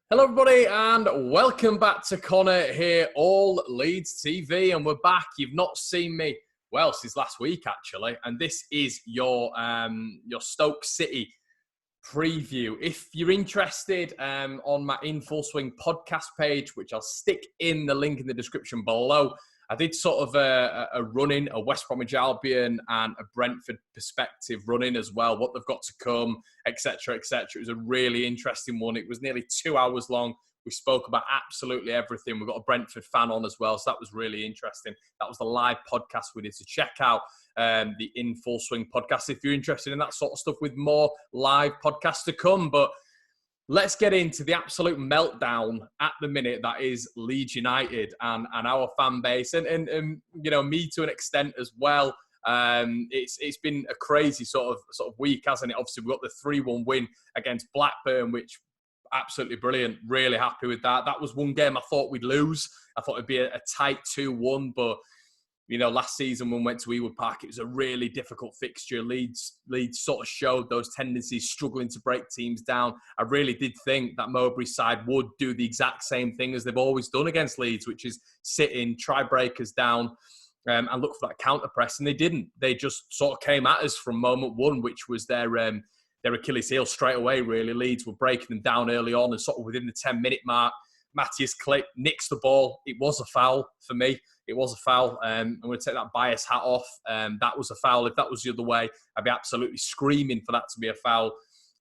Hello, everybody, and welcome back to Conor here, all Leeds TV, and we're back. You've not seen me, well, since last week, actually, and this is your Stoke City preview. If you're interested, on my In Full Swing podcast page, which I'll stick in the link in the description below, I did sort of a run-in, a West Bromwich Albion and a Brentford perspective run-in as well, what they've got to come, etc., etc. It was a really interesting one. It was nearly 2 hours long. We spoke about absolutely everything. We've got a Brentford fan on as well, so that was really interesting. That was the live podcast we did. So check out the In Full Swing podcast if you're interested in that sort of stuff, with more live podcasts to come. But let's get into the absolute meltdown at the minute that is Leeds United and our fan base, and you know, me to an extent as well. It's been a crazy sort of week, hasn't it? Obviously, we got the 3-1 win against Blackburn, which absolutely brilliant. Really happy with that. That was one game I thought we'd lose. I thought it'd be a tight 2-1, but you know, last season when we went to Ewood Park, it was a really difficult fixture. Leeds sort of showed those tendencies, struggling to break teams down. I really did think that Mowbray side would do the exact same thing as they've always done against Leeds, which is sit in, try breakers down, and look for that counter press. And they didn't. They just sort of came at us from moment one, which was their Achilles heel straight away, really. Leeds were breaking them down early on, and sort of within the 10-minute mark, Matthias Klick nicks the ball. It was a foul for me. It was a foul. I'm going to take that bias hat off. That was a foul. If that was the other way, I'd be absolutely screaming for that to be a foul.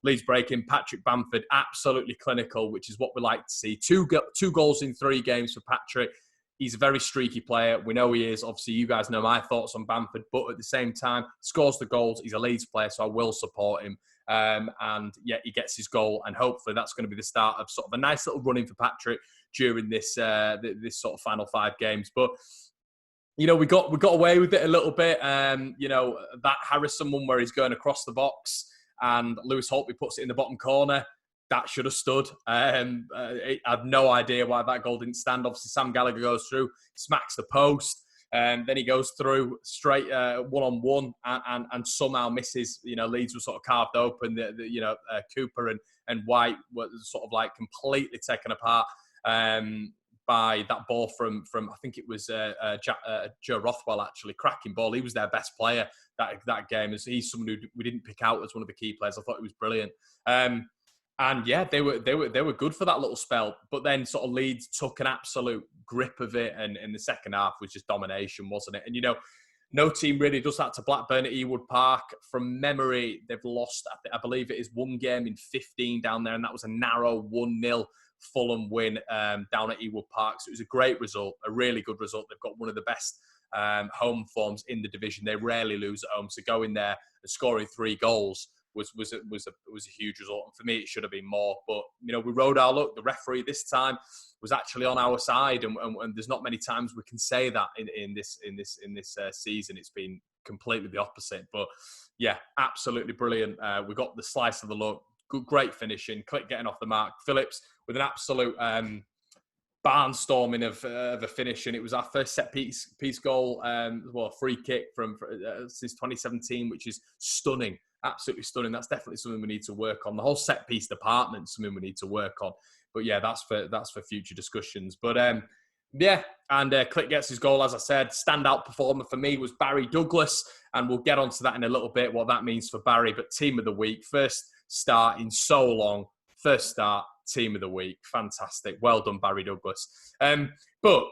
Leeds breaking. Patrick Bamford, absolutely clinical, which is what we like to see. Two goals in 3 games for Patrick. He's a very streaky player. We know he is. Obviously, you guys know my thoughts on Bamford, but at the same time, scores the goals. He's a Leeds player, so I will support him. And yeah, he gets his goal, and hopefully that's going to be the start of sort of a nice little run-in for Patrick during this this sort of final 5 games. But you know, we got away with it a little bit. You know, that Harrison one where he's going across the box and Lewis Holtby puts it in the bottom corner, that should have stood. I have no idea why that goal didn't stand. Obviously, Sam Gallagher goes through, smacks the post. Then he goes through straight one-on-one and somehow misses. You know, Leeds were sort of carved open. Cooper and White were sort of like completely taken apart by that ball from I think it was Joe Rothwell, actually. Cracking ball. He was their best player that game. He's someone who we didn't pick out as one of the key players. I thought he was brilliant. And yeah, they were good for that little spell. But then sort of Leeds took an absolute grip of it, and in the second half was just domination, wasn't it? And you know, no team really does that to Blackburn at Ewood Park. From memory, they've lost, I believe it is 1 game in 15 down there, and that was a narrow 1-0 Fulham win down at Ewood Park. So it was a great result, a really good result. They've got one of the best home forms in the division. They rarely lose at home. So going there and scoring 3 goals was a huge result. And for me, it should have been more. But you know, we rode our luck. The referee this time was actually on our side, and there's not many times we can say that in this season. It's been completely the opposite. But yeah, absolutely brilliant. We got the slice of the luck. Great finishing. Klick getting off the mark. Phillips with an absolute barnstorming of a finish, and it was our first set piece goal, free kick from since 2017, which is stunning. Absolutely stunning. That's definitely something we need to work on. The whole set piece department is something we need to work on. But yeah, that's for future discussions. But yeah, and Klick gets his goal, as I said. Standout performer for me was Barry Douglas, and we'll get onto that in a little bit, what that means for Barry. But team of the week, first start in so long. First start, team of the week. Fantastic. Well done, Barry Douglas. But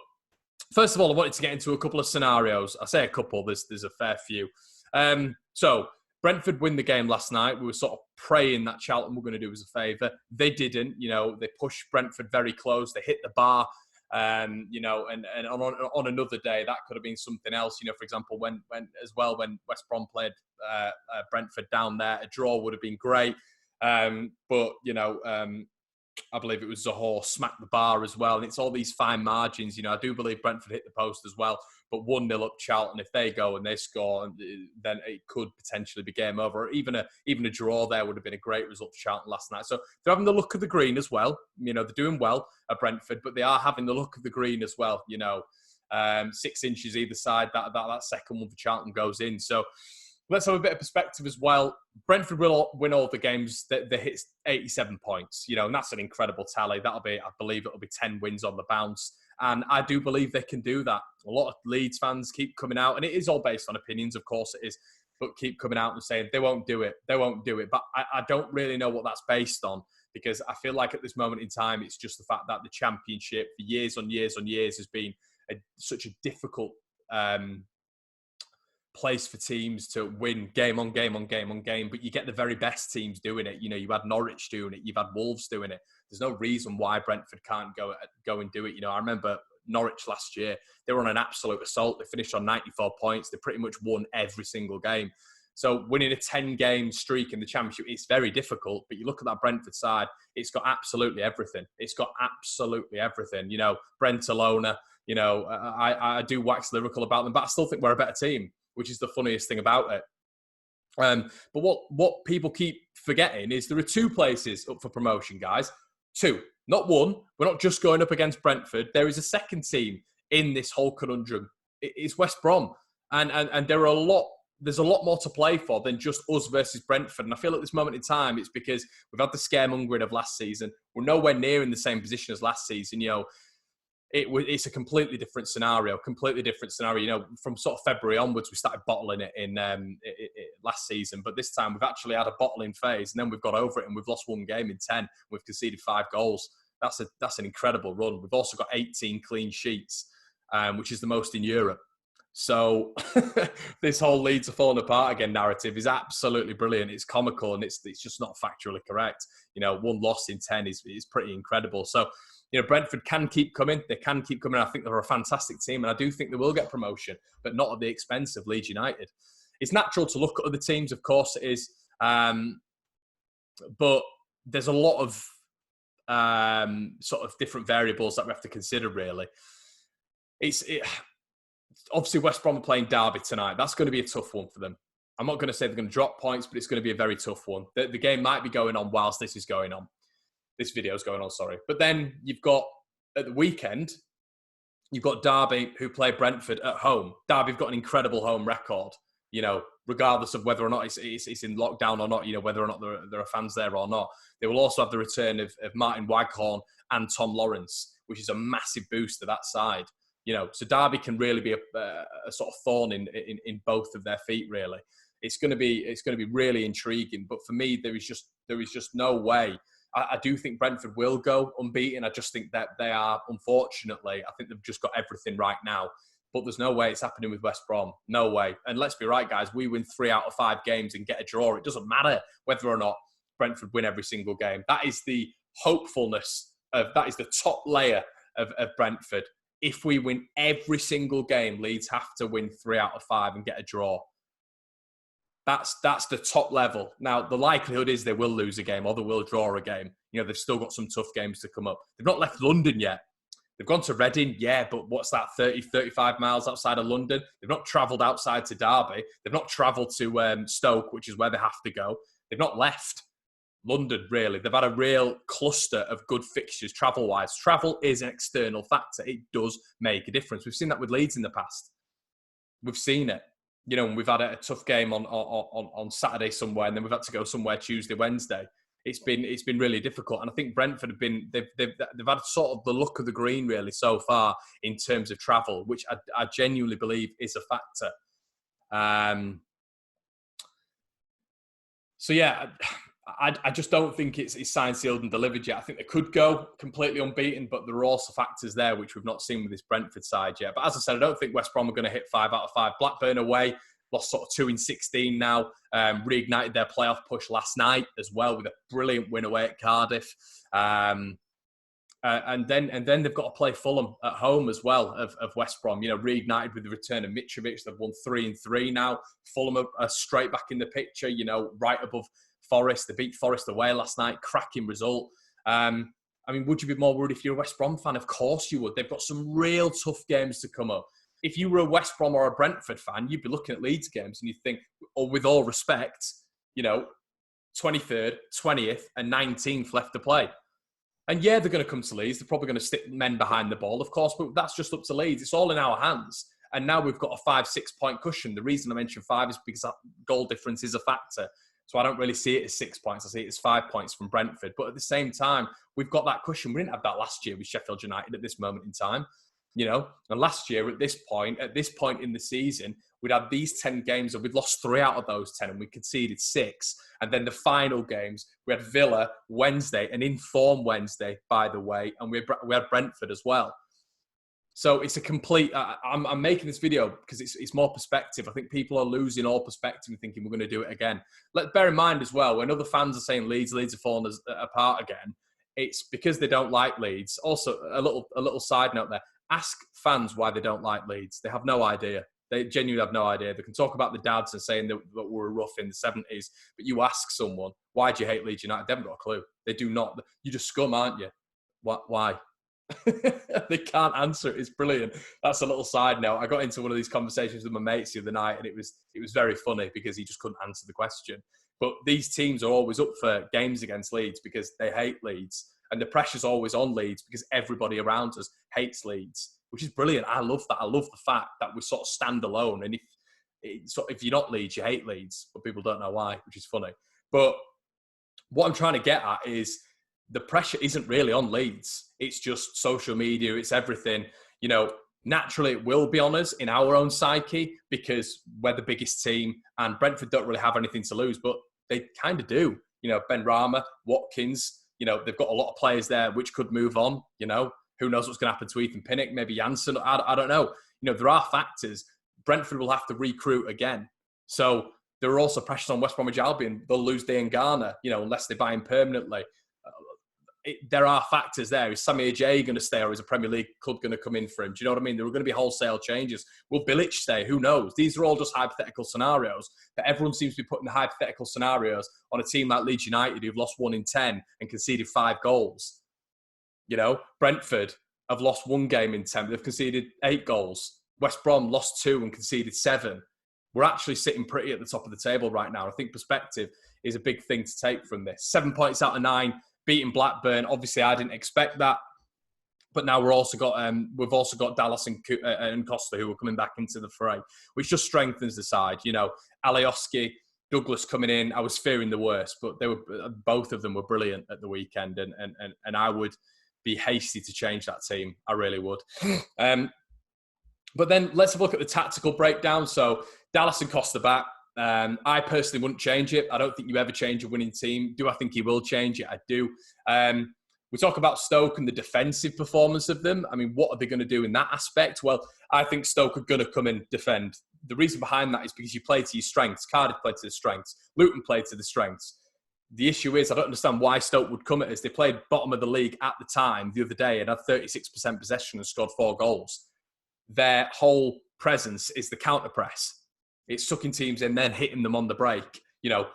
first of all, I wanted to get into a couple of scenarios. I say a couple, there's a fair few. So Brentford win the game last night. We were sort of praying that Charlton were going to do us a favour. They didn't. You know, they pushed Brentford very close. They hit the bar. You know, and on another day, that could have been something else. You know, for example, when West Brom played Brentford down there, a draw would have been great. But, you know, I believe it was Zohore smacked the bar as well. And it's all these fine margins. You know, I do believe Brentford hit the post as well. But 1-0 up Charlton, if they go and they score, then it could potentially be game over. Or even a draw there would have been a great result for Charlton last night. So they're having the look of the green as well. You know, they're doing well at Brentford, but they are having the look of the green as well. You know, 6 inches either side. That second one for Charlton goes in. So let's have a bit of perspective as well. Brentford will win all the games that hit 87 points, you know, and that's an incredible tally. That'll be, I believe it'll be 10 wins on the bounce. And I do believe they can do that. A lot of Leeds fans keep coming out, and it is all based on opinions, of course it is, but keep coming out and saying they won't do it. They won't do it. But I don't really know what that's based on, because I feel like at this moment in time, it's just the fact that the Championship for years on years on years has been such a difficult place for teams to win game on game on game on game, but you get the very best teams doing it. You know, you had Norwich doing it, you've had Wolves doing it. There's no reason why Brentford can't go and do it. You know, I remember Norwich last year, they were on an absolute assault. They finished on 94 points. They pretty much won every single game. So winning a 10-game streak in the Championship, it's very difficult. But you look at that Brentford side, it's got absolutely everything. It's got absolutely everything. You know, Brent Alona, you know, I do wax lyrical about them, but I still think we're a better team, which is the funniest thing about it. But what people keep forgetting is there are two places up for promotion, guys. Two, not one. We're not just going up against Brentford. There is a second team in this whole conundrum. It's West Brom. And there's a lot more to play for than just us versus Brentford. And I feel at this moment in time, it's because we've had the scaremongering of last season. We're nowhere near in the same position as last season. You know, it's a completely different scenario. You know, from sort of February onwards, we started bottling it in last season. But this time, we've actually had a bottling phase, and then we've got over it, and we've lost one game in 10. We've conceded 5 goals. That's an incredible run. We've also got 18 clean sheets, which is the most in Europe. So this whole Leeds are falling apart again narrative is absolutely brilliant. It's comical, and it's just not factually correct. You know, 1 loss in 10 is pretty incredible. So, you know, Brentford can keep coming. They can keep coming. I think they're a fantastic team, and I do think they will get promotion, but not at the expense of Leeds United. It's natural to look at other teams, of course it is, but there's a lot of sort of different variables that we have to consider, really. Obviously, West Brom are playing Derby tonight. That's going to be a tough one for them. I'm not going to say they're going to drop points, but it's going to be a very tough one. The game might be going on whilst this is going on. This video is going on, sorry. But then you've got, at the weekend, you've got Derby, who play Brentford at home. Derby have got an incredible home record, you know, regardless of whether or not it's in lockdown or not, you know, whether or not there are fans there or not. They will also have the return of Martin Waghorn and Tom Lawrence, which is a massive boost to that side. You know, so Derby can really be a sort of thorn in both of their feet, really. It's going to be really intriguing. But for me, there is just no way. I do think Brentford will go unbeaten. I just think that they are, unfortunately, I think they've just got everything right now. But there's no way it's happening with West Brom. No way. And let's be right, guys. We win 3 out of 5 games and get a draw. It doesn't matter whether or not Brentford win every single game. That is the hopefulness that is the top layer of Brentford. If we win every single game, Leeds have to win 3 out of 5 and get a draw. That's the top level. Now, the likelihood is they will lose a game or they will draw a game. You know, they've still got some tough games to come up. They've not left London yet. They've gone to Reading, yeah, but what's that, 30, 35 miles outside of London? They've not travelled outside to Derby. They've not travelled to Stoke, which is where they have to go. They've not left London, really. They've had a real cluster of good fixtures travel-wise. Travel is an external factor. It does make a difference. We've seen that with Leeds in the past. We've seen it. You know, we've had a tough game on Saturday somewhere, and then we've had to go somewhere Tuesday, Wednesday. It's been really difficult, and I think Brentford have been they've had sort of the luck of the green really so far in terms of travel, which I genuinely believe is a factor. So yeah, I just don't think it's signed, sealed, and delivered yet. I think they could go completely unbeaten, but there are also factors there which we've not seen with this Brentford side yet. But as I said, I don't think West Brom are going to hit 5 out of 5. Blackburn away, lost sort of 2 in 16 now. Reignited their playoff push last night as well with a brilliant win away at Cardiff. And then they've got to play Fulham at home as well of West Brom. You know, reignited with the return of Mitrovic. They've won 3-3 now. Fulham are straight back in the picture, you know, right above Forest. They beat Forest away last night. Cracking result. I mean, would you be more worried if you're a West Brom fan? Of course you would. They've got some real tough games to come up. If you were a West Brom or a Brentford fan, you'd be looking at Leeds games and you'd think, or with all respect, you know, 23rd, 20th and 19th left to play. And yeah, they're going to come to Leeds. They're probably going to stick men behind the ball, of course, but that's just up to Leeds. It's all in our hands. And now we've got a 5-6 point cushion. The reason I mentioned 5 is because that goal difference is a factor. So I don't really see it as 6 points. I see it as 5 points from Brentford. But at the same time, we've got that cushion. We didn't have that last year with Sheffield United at this moment in time. And last year at this point in the season, we'd had these 10 games and we'd lost 3 out of those 10 and we conceded 6. And then the final games, we had Villa Wednesday, an in-form Wednesday, by the way, and we had Brentford as well. So it's a complete... I'm making this video because it's more perspective. I think people are losing all perspective and thinking we're going to do it again. Let's bear in mind as well, when other fans are saying Leeds are falling apart again, it's because they don't like Leeds. Also, a little side note there. Ask fans why they don't like Leeds. They have no idea. They genuinely have no idea. They can talk about the dads and saying that we were rough in the 70s, but you ask someone, why do you hate Leeds United? They haven't got a clue. They do not. You're just scum, aren't you? Why? They can't answer it. It's brilliant. That's a little side note. I got into one of these conversations with my mates the other night, and it was very funny because he just couldn't answer the question. But these teams are always up for games against Leeds because they hate Leeds. And the pressure's always on Leeds because everybody around us hates Leeds, which is brilliant. I love that. I love the fact that we sort of stand alone. And if you're not Leeds, you hate Leeds, but people don't know why, which is funny. But what I'm trying to get at is the pressure isn't really on Leeds. It's just social media. It's everything. Naturally it will be on us in our own psyche because we're the biggest team and Brentford don't really have anything to lose, but they kind of do. Ben Rama, Watkins, they've got a lot of players there which could move on. Who knows what's going to happen to Ethan Pinnock, maybe Janssen. I don't know. There are factors. Brentford will have to recruit again. So there are also pressures on West Bromwich Albion. They'll lose Dean Garner, unless they buy him permanently. There are factors there. Is Sammy Ajay going to stay or is a Premier League club going to come in for him? Do you know what I mean? There are going to be wholesale changes. Will Bilic stay? Who knows? These are all just hypothetical scenarios. But everyone seems to be putting the hypothetical scenarios on a team like Leeds United who've lost 1 in 10 and conceded 5 goals. Brentford have lost 1 game in 10, but they've conceded 8 goals. West Brom lost 2 and conceded 7. We're actually sitting pretty at the top of the table right now. I think perspective is a big thing to take from this. 7 points out of 9. Beating Blackburn, obviously I didn't expect that, but now we've also got Dallas and Costa who are coming back into the fray, which just strengthens the side. Alioski, Douglas coming in. I was fearing the worst, but both of them were brilliant at the weekend, and I would be hasty to change that team. I really would. But then let's have a look at the tactical breakdown. So Dallas and Costa back. I personally wouldn't change it. I don't think you ever change a winning team. Do I think he will change it? I do. We talk about Stoke and the defensive performance of them. I mean, what are they going to do in that aspect? Well, I think Stoke are going to come and defend. The reason behind that is because you play to your strengths. Cardiff played to their strengths. Luton played to the strengths. The issue is I don't understand why Stoke would come at us. They played bottom of the league at the time the other day and had 36% possession and scored 4 goals. Their whole presence is the counter press. It's sucking teams in, then hitting them on the break,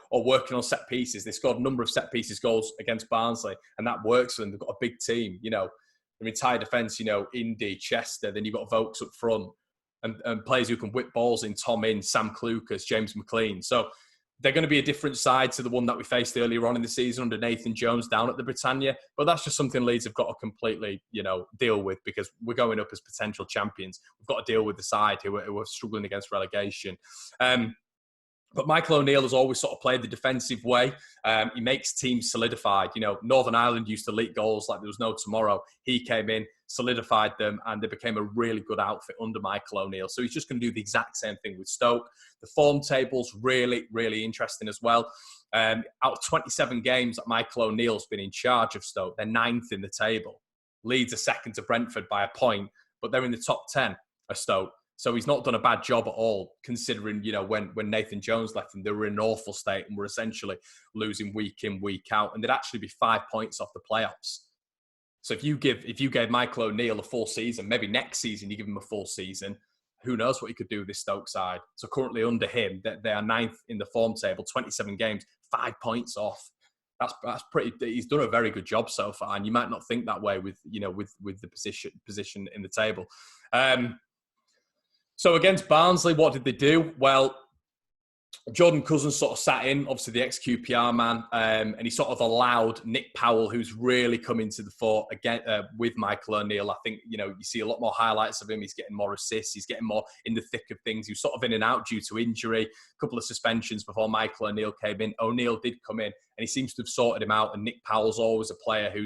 or working on set pieces. They scored a number of set pieces goals against Barnsley, and that works for them. They've got a big team, their entire defence, Indy, Chester, then you've got Vokes up front, and players who can whip balls in, Tom Ince, Sam Clucas, James McLean. So they're going to be a different side to the one that we faced earlier on in the season under Nathan Jones down at the Britannia. But that's just something Leeds have got to completely, deal with because we're going up as potential champions. We've got to deal with the side who are struggling against relegation. But Michael O'Neill has always sort of played the defensive way. He makes teams solidified. Northern Ireland used to leak goals like there was no tomorrow. He came in, solidified them, and they became a really good outfit under Michael O'Neill. So he's just going to do the exact same thing with Stoke. The form table's really, really interesting as well. Out of 27 games that Michael O'Neill's been in charge of Stoke, they're 9th in the table. Leeds are second to Brentford by a point, but they're in the top 10 of Stoke. So he's not done a bad job at all, considering, when Nathan Jones left them, they were in an awful state and were essentially losing week in, week out. And they'd actually be 5 points off the playoffs. So if you gave Michael O'Neill a full season, maybe next season you give him a full season, who knows what he could do with this Stoke side. So currently under him, they are 9th in the form table, 27 games, 5 points off. That's pretty. He's done a very good job so far, and you might not think that way with the position in the table. So against Barnsley, what did they do? Well, Jordan Cousins sort of sat in, obviously the ex-QPR man, and he sort of allowed Nick Powell, who's really come into the fore again with Michael O'Neill. I think, you see a lot more highlights of him. He's getting more assists. He's getting more in the thick of things. He was sort of in and out due to injury, a couple of suspensions before Michael O'Neill came in. O'Neill did come in, and he seems to have sorted him out. And Nick Powell's always a player who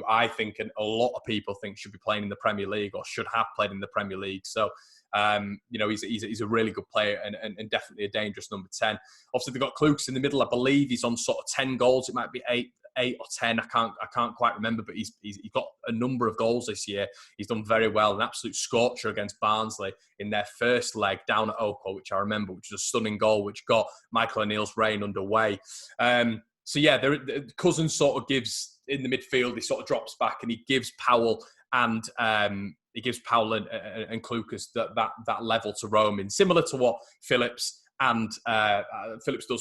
I think and a lot of people think should be playing in the Premier League or should have played in the Premier League. So, he's a really good player and definitely a dangerous number 10. Obviously, they've got Kluks in the middle. I believe he's on sort of 10 goals. It might be eight or 10. I can't quite remember, but he's got a number of goals this year. He's done very well. An absolute scorcher against Barnsley in their first leg down at Oakwell, which I remember, which was a stunning goal, which got Michael O'Neill's reign underway. Cousins sort of gives in the midfield. He sort of drops back and he gives Powell and Klukas that level to roam in, similar to what Phillips does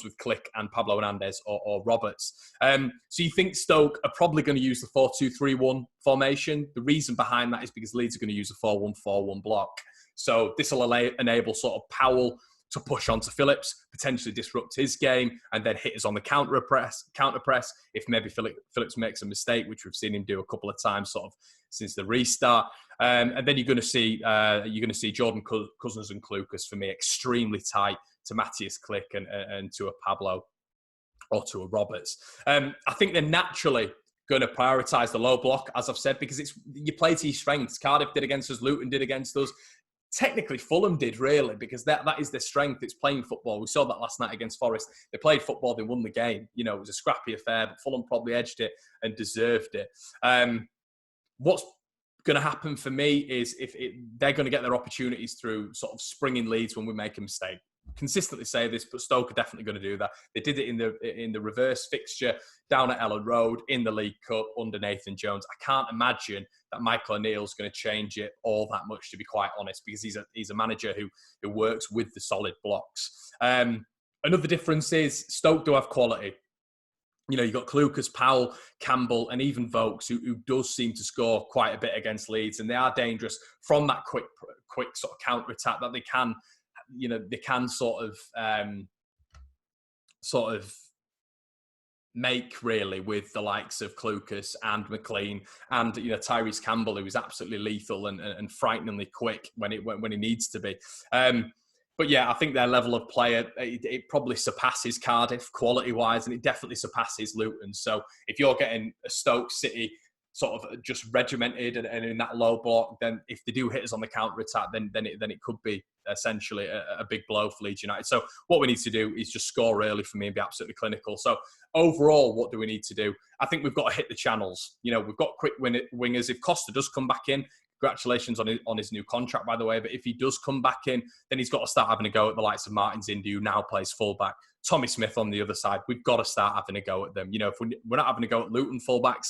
with Click and Pablo Hernandez or Roberts. So you think Stoke are probably going to use the 4-2-3-1 formation. The reason behind that is because Leeds are going to use a 4-1-4-1 block. So this will enable sort of Powell to push onto Phillips, potentially disrupt his game, and then hit us on the counter press if maybe Phillips makes a mistake, which we've seen him do a couple of times sort of since the restart. And then you're going to see Jordan Cousins and Klukas, for me, extremely tight to Matthias Click and to a Pablo or to a Roberts. I think they're naturally going to prioritise the low block, as I've said, because you play to your strengths. Cardiff did against us, Luton did against us. Technically, Fulham did, really, because that is their strength. It's playing football. We saw that last night against Forest. They played football, they won the game. It was a scrappy affair, but Fulham probably edged it and deserved it. What's going to happen for me is they're going to get their opportunities through sort of springing leads when we make a mistake. Consistently say this, but Stoke are definitely going to do that. They did it in the reverse fixture down at Ellen Road in the League Cup under Nathan Jones. I can't imagine that Michael O'Neill's going to change it all that much, to be quite honest, because he's a manager who works with the solid blocks. Another difference is Stoke do have quality. You've got Klukas, Powell, Campbell, and even Vokes, who does seem to score quite a bit against Leeds, and they are dangerous from that quick sort of counter attack that they can sort of make, really, with the likes of Klukas and McLean and Tyrese Campbell, who is absolutely lethal and frighteningly quick when he needs to be. But yeah, I think their level of player, it probably surpasses Cardiff quality-wise, and it definitely surpasses Luton. So if you're getting a Stoke City sort of just regimented and in that low block, then if they do hit us on the counter-attack, then it could be essentially a big blow for Leeds United. So what we need to do is just score early for me and be absolutely clinical. So overall, what do we need to do? I think we've got to hit the channels. We've got quick wingers. If Costa does come back in, congratulations on his new contract, by the way. But if he does come back in, then he's got to start having a go at the likes of Martin Zindi, who now plays fullback. Tommy Smith on the other side. We've got to start having a go at them. If we're not having a go at Luton fullbacks,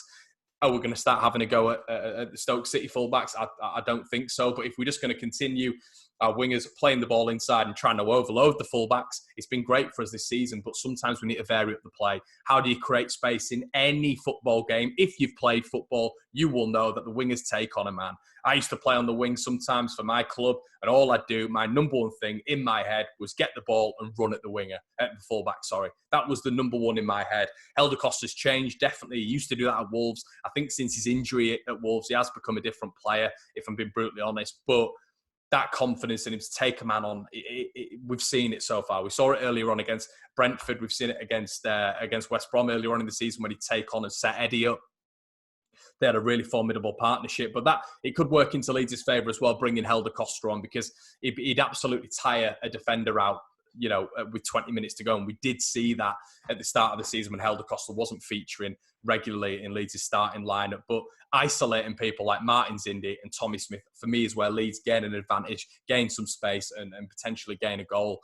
we're going to start having a go at the Stoke City fullbacks? I don't think so. But if we're just going to continue our wingers playing the ball inside and trying to overload the fullbacks, it's been great for us this season, but sometimes we need to vary up the play. How do you create space in any football game? If you've played football, you will know that the wingers take on a man. I used to play on the wing sometimes for my club, and all I'd do, my number one thing in my head was get the ball and run at the fullback, sorry. That was the number one in my head. Helder Costa's changed, definitely. He used to do that at Wolves. I think since his injury at Wolves, he has become a different player, if I'm being brutally honest. But that confidence in him to take a man on, we've seen it so far. We saw it earlier on against Brentford. We've seen it against West Brom earlier on in the season when he'd take on and set Eddie up. They had a really formidable partnership, but that it could work into Leeds' favour as well, bringing Helder Costa on, because he'd absolutely tire a defender out, with 20 minutes to go. And we did see that at the start of the season when Helder Costa wasn't featuring regularly in Leeds' starting lineup. But isolating people like Martin Zindi and Tommy Smith, for me, is where Leeds gain an advantage, gain some space and potentially gain a goal.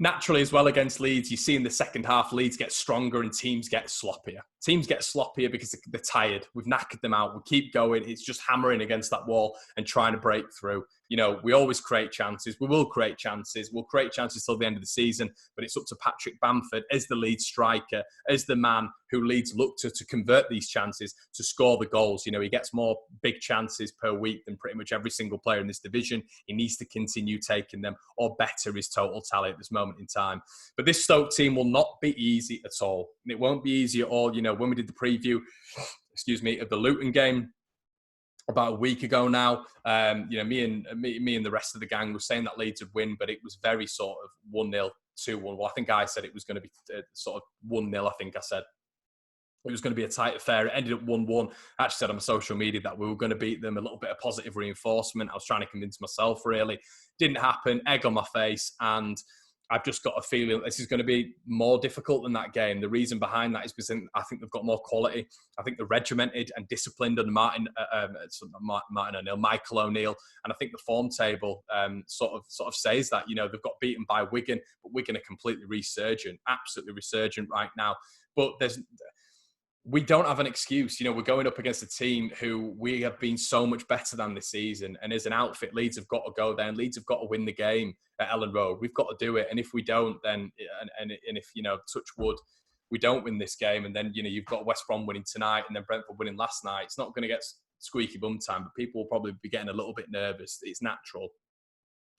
Naturally, as well, against Leeds, you see in the second half, Leeds get stronger and teams get sloppier. Teams get sloppier because they're tired. We've knackered them out. We keep going. It's just hammering against that wall and trying to break through. we always create chances. We will create chances. We'll create chances till the end of the season. But it's up to Patrick Bamford as the lead striker, as the man who Leeds look to convert these chances, to score the goals. He gets more big chances per week than pretty much every single player in this division. He needs to continue taking them or better his total tally at this moment in time. But this Stoke team will not be easy at all. It won't be easy at all. When we did the preview, of the Luton game, about a week ago now, me and the rest of the gang were saying that Leeds would win, but it was very sort of 1-0, 2-1. Well, I think I said it was going to be sort of 1-0. I think I said it was going to be a tight affair. It ended up 1-1. I actually said on my social media that we were going to beat them. A little bit of positive reinforcement. I was trying to convince myself, really. Didn't happen. Egg on my face. And I've just got a feeling this is going to be more difficult than that game. The reason behind that is because I think they've got more quality. I think they're regimented and disciplined under Michael O'Neill. And I think the form table sort of says that. They've got beaten by Wigan, but Wigan are completely resurgent, absolutely resurgent right now. But we don't have an excuse. We're going up against a team who we have been so much better than this season. And as an outfit, Leeds have got to go there, and Leeds have got to win the game at Ellen Road. We've got to do it. And if we don't, then, and if, touch wood, we don't win this game, and then, you've got West Brom winning tonight and then Brentford winning last night, it's not going to get squeaky bum time, but people will probably be getting a little bit nervous. It's natural.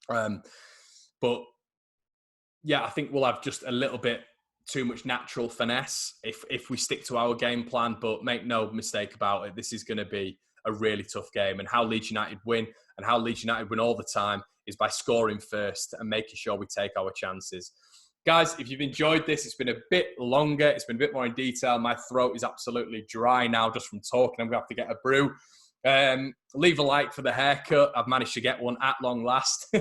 But yeah, I think we'll have just a little bit too much natural finesse if we stick to our game plan. But make no mistake about it, this is going to be a really tough game. And how Leeds United win, and how Leeds United win all the time, is by scoring first and making sure we take our chances. Guys, if you've enjoyed this, it's been a bit longer. It's been a bit more in detail. My throat is absolutely dry now just from talking. I'm going to have to get a brew. Leave a like for the haircut. I've managed to get one at long last.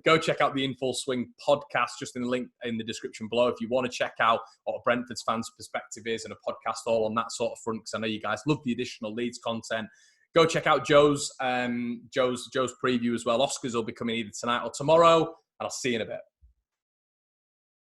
Go check out the In Full Swing podcast, just in the link in the description below, if you want to check out what a Brentford's fans' perspective is, and a podcast all on that sort of front, because I know you guys love the additional Leeds content. Go check out Joe's preview as well. Oscars will be coming either tonight or tomorrow, and I'll see you in a bit.